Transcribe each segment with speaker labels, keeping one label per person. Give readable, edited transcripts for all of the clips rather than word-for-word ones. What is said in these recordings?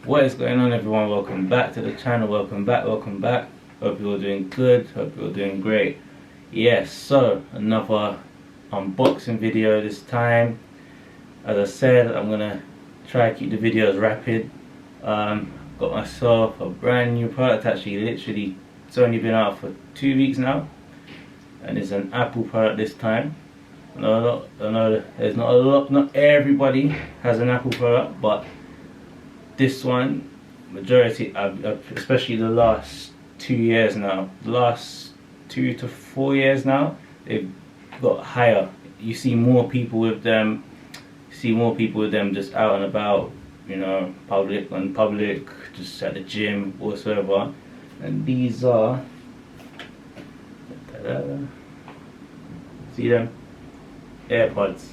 Speaker 1: What is going on, everyone? Welcome back to the channel. Welcome back. Hope you're all doing good. Hope you're all doing great. Yes, so another unboxing video this time. As I said, I'm gonna try to keep the videos rapid. Got myself a brand new product. Actually, literally, it's only been out for 2 weeks now, and it's an Apple product this time. I know there's not a lot, not everybody has an Apple product, but this one, majority, especially the last 2 years now, the last 2 to 4 years now, they've got higher. You see more people with them. Just out and about, you know, public, just at the gym, whatsoever. And these are, see them? AirPods.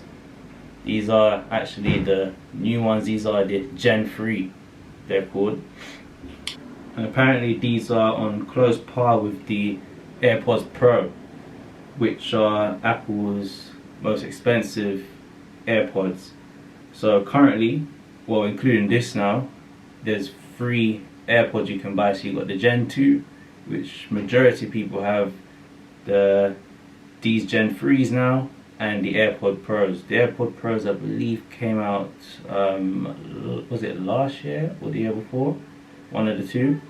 Speaker 1: These are actually the new ones. These are the Gen 3, they're called. And apparently these are on close par with the AirPods Pro, which are Apple's most expensive AirPods. So currently, well, including this now, there's 3 AirPods you can buy. So you've got the Gen 2, which majority of people have, these Gen 3s now, and the AirPod Pros. The AirPod Pros, I believe, came out, was it last year or the year before? One of the two.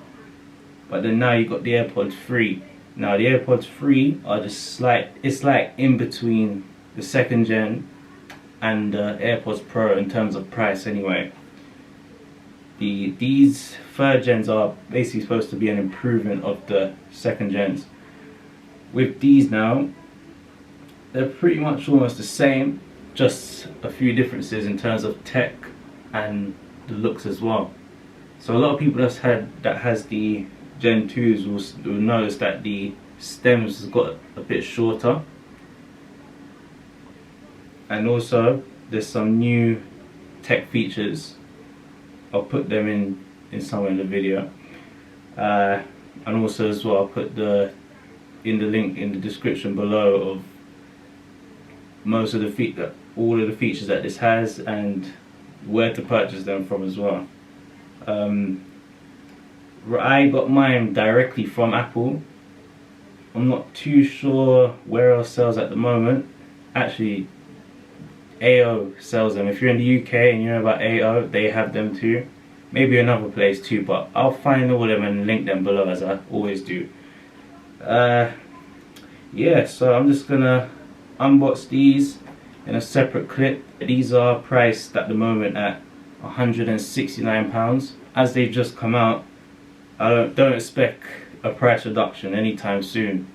Speaker 1: But then now you've got the AirPods 3. Now the AirPods 3 are just it's like in between the 2nd gen and the AirPods Pro in terms of price anyway. These 3rd gens are basically supposed to be an improvement of the 2nd gens. With these now, they're pretty much almost the same, just a few differences in terms of tech and the looks as well. So a lot of people that has the Gen 2s will notice that the stems has got a bit shorter, and also there's some new tech features. I'll put them in somewhere in the video, and also as well I'll put the link in the description below of most of the all of the features that this has and where to purchase them from as well. I got mine directly from Apple. I'm not too sure where else sells at the moment. Actually, AO sells them. If you're in the UK and you know about AO, they have them too. Maybe another place too, but I'll find all of them and link them below, as I always do. Yeah, so I'm just gonna unbox these in a separate clip. These are priced at the moment at £169. As they've just come out, I don't expect a price reduction anytime soon.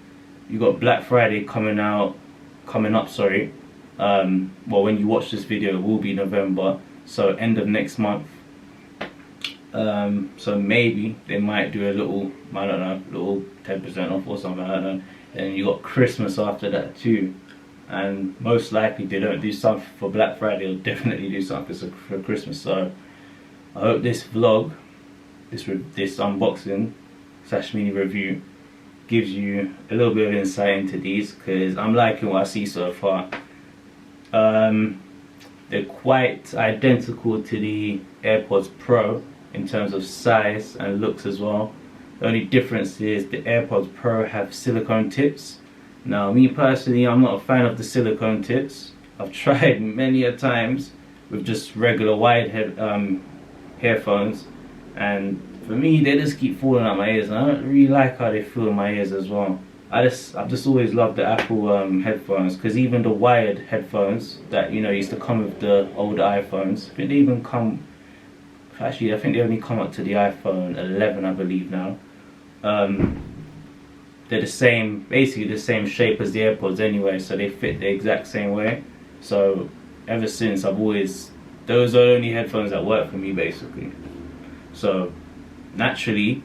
Speaker 1: You got Black Friday coming up, sorry. Well, when you watch this video, it will be November, so end of next month. So maybe they might do a little, I don't know, little 10% off or something, I don't know. And you got Christmas after that too. And most likely they don't do something for Black Friday, they'll definitely do something for Christmas. So I hope this vlog, this unboxing / mini review, gives you a little bit of insight into these, because I'm liking what I see so far. They're quite identical to the AirPods Pro in terms of size and looks as well. The only difference is the AirPods Pro have silicone tips. Now, me personally, I'm not a fan of the silicone tips. I've tried many a times with just regular wide headphones, and for me, they just keep falling out my ears, and I don't really like how they feel in my ears as well. I've just always loved the Apple headphones, because even the wired headphones that, you know, used to come with the older iPhones, I think they even come, actually I think they only come up to the iPhone 11, I believe now. They're the same, basically the same shape as the AirPods anyway, so they fit the exact same way. So ever since, those are the only headphones that work for me, basically. So naturally,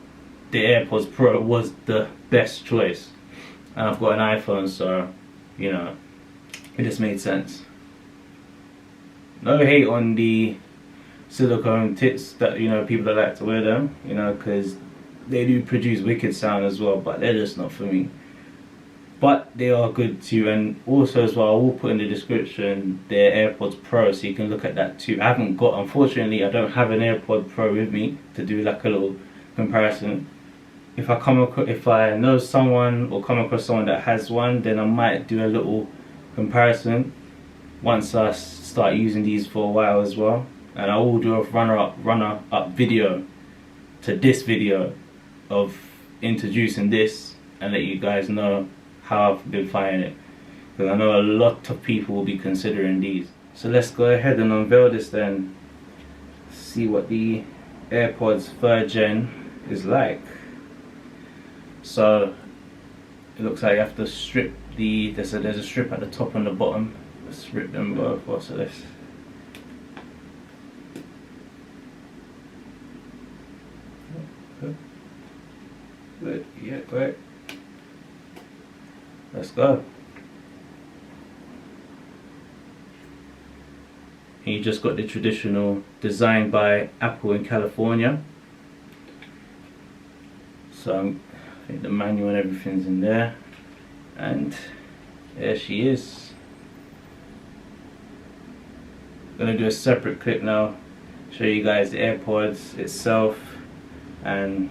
Speaker 1: the AirPods Pro was the best choice, and I've got an iPhone, so you know, it just made sense. No hate on the silicone tips that, you know, people that like to wear them, you know, because they do produce wicked sound as well, but they're just not for me. but they are good too. And also as well, I will put in the description their AirPods Pro, so you can look at that too. I haven't got, unfortunately, I don't have an AirPod Pro with me to do like a little comparison. If I know someone or come across someone that has one, then I might do a little comparison once I start using these for a while as well. And I will do a runner up video to this video of introducing this and let you guys know how I've been finding it, because I know a lot of people will be considering these. So let's go ahead and unveil this then, see what the AirPods 3rd Gen is like. So it looks like you have to strip there's a strip at the top and the bottom. Let's strip them both off. So let's good, yeah, great. Let's go. And you just got the traditional design by Apple in California. So I think the manual and everything's in there, and there she is. I'm gonna do a separate clip now, show you guys the AirPods itself and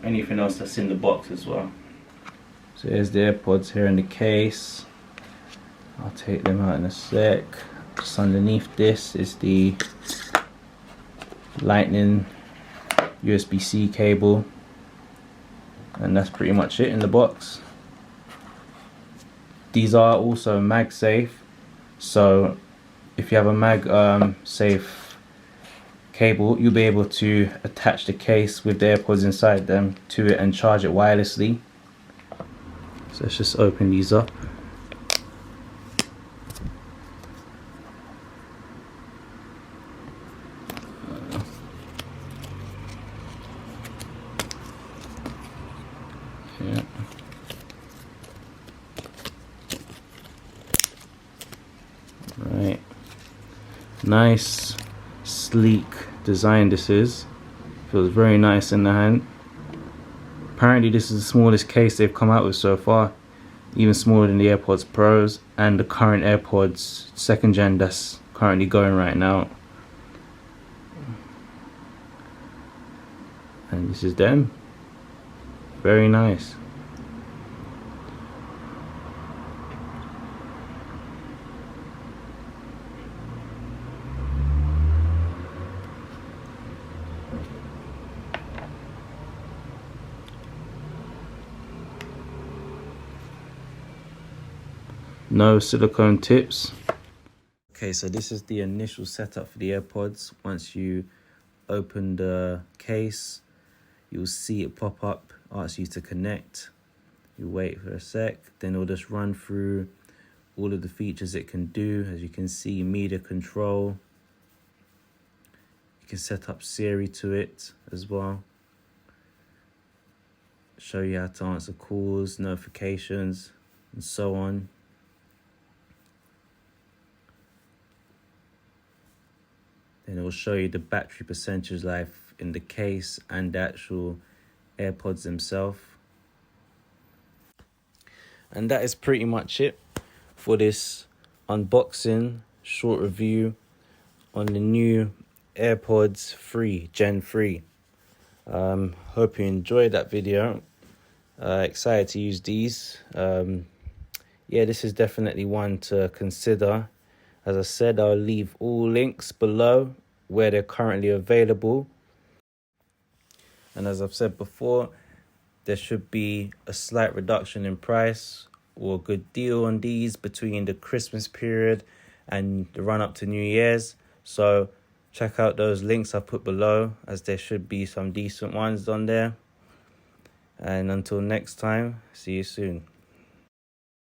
Speaker 1: anything else that's in the box as well. So here's the AirPods here in the case. I'll take them out in a sec. Just underneath this is the Lightning USB-C cable, and that's pretty much it in the box. These are also MagSafe, so if you have a MagSafe cable, you'll be able to attach the case with the AirPods inside them to it and charge it wirelessly. So let's just open these up. Yeah. Right. Nice, sleek design this is. Feels very nice in the hand. Apparently this is the smallest case they've come out with so far, even smaller than the AirPods Pros and the current AirPods 2nd Gen that's currently going right now. And this is them. Very nice. No silicone tips. Okay, so this is the initial setup for the AirPods. Once you open the case, you'll see it pop up, asks you to connect. You wait for a sec, then it'll just run through all of the features it can do. As you can see, media control. You can set up Siri to it as well. Show you how to answer calls, notifications, and so on. Then it will show you the battery percentage life in the case and the actual AirPods themselves. And that is pretty much it for this unboxing short review on the new AirPods 3 Gen 3. Hope you enjoyed that video. Excited to use these. Yeah, this is definitely one to consider. As I said, I'll leave all links below where they're currently available. And as I've said before, there should be a slight reduction in price or a good deal on these between the Christmas period and the run up to New Year's. So check out those links I've put below, as there should be some decent ones on there. And until next time, see you soon.